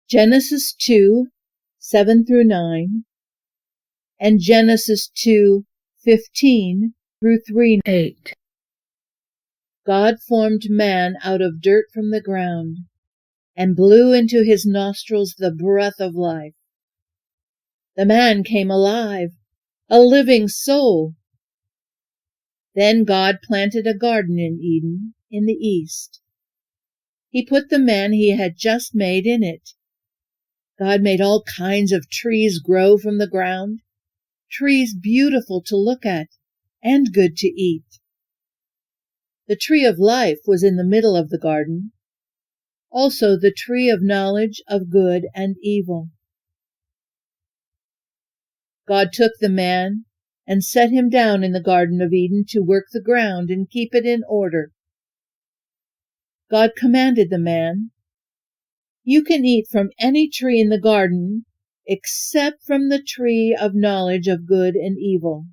Genesis 2:7-9, and Genesis 2:15-3:8. God formed man out of dirt from the ground, and blew into his nostrils the breath of life. The man came alive, a living soul. Then God planted a garden in Eden, in the east. He put the man he had just made in it. God made all kinds of trees grow from the ground, trees beautiful to look at and good to eat. The tree of life was in the middle of the garden, also the tree of knowledge of good and evil. God took the man and set him down in the Garden of Eden to work the ground and keep it in order. God commanded the man, "You can eat from any tree in the garden except from the tree of knowledge of good and evil.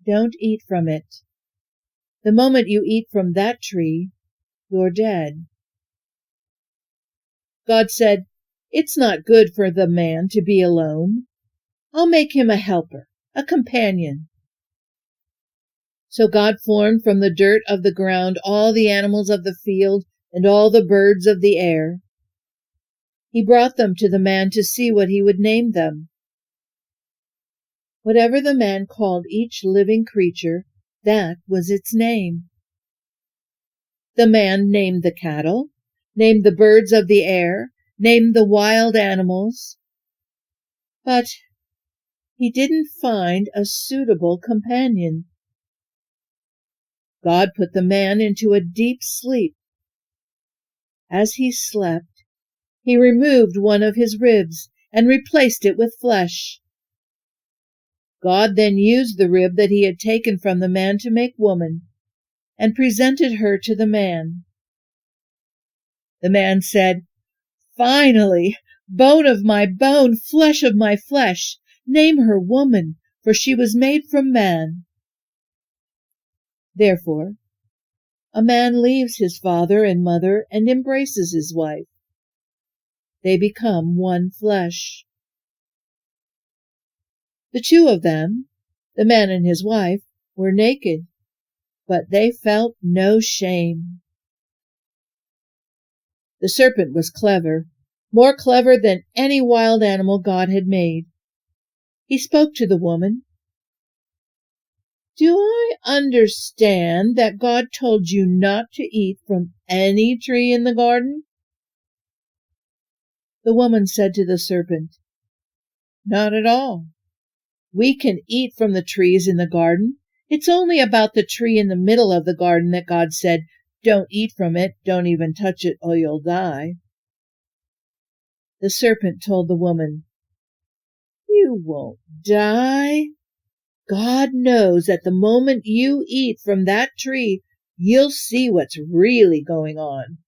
Don't eat from it. The moment you eat from that tree, you're dead." God said, "It's not good for the man to be alone. I'll make him a helper, a companion." So God formed from the dirt of the ground all the animals of the field and all the birds of the air. He brought them to the man to see what he would name them. Whatever the man called each living creature, that was its name. The man named the cattle, named the birds of the air, named the wild animals. But he didn't find a suitable companion. God put the man into a deep sleep. As he slept, he removed one of his ribs and replaced it with flesh. God then used the rib that he had taken from the man to make woman, and presented her to the man. The man said, "Finally, bone of my bone, flesh of my flesh, name her woman, for she was made from man." Therefore, a man leaves his father and mother and embraces his wife. They become one flesh. The two of them, the man and his wife, were naked, but they felt no shame. The serpent was clever, more clever than any wild animal God had made. He spoke to the woman. "Do I understand that God told you not to eat from any tree in the garden?" The woman said to the serpent, "Not at all. We can eat from the trees in the garden. It's only about the tree in the middle of the garden that God said, 'Don't eat from it, don't even touch it, or you'll die.'" The serpent told the woman, "You won't die. God knows that the moment you eat from that tree, you'll see what's really going on.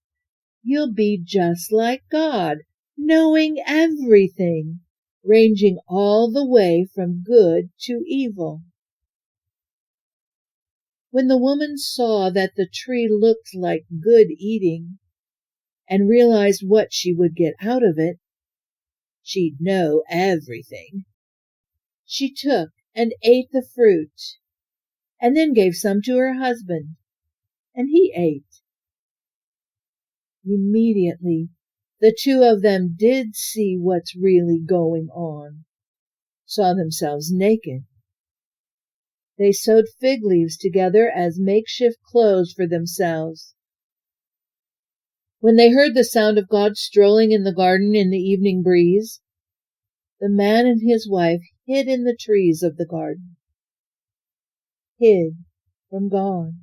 You'll be just like God, knowing everything, ranging all the way from good to evil." When the woman saw that the tree looked like good eating, and realized what she would get out of it, she'd know everything. She took and ate the fruit, and then gave some to her husband, and he ate. Immediately, the two of them did see what's really going on, saw themselves naked. They sewed fig leaves together as makeshift clothes for themselves. When they heard the sound of God strolling in the garden in the evening breeze, the man and his wife hid in the trees of the garden. Hid from God.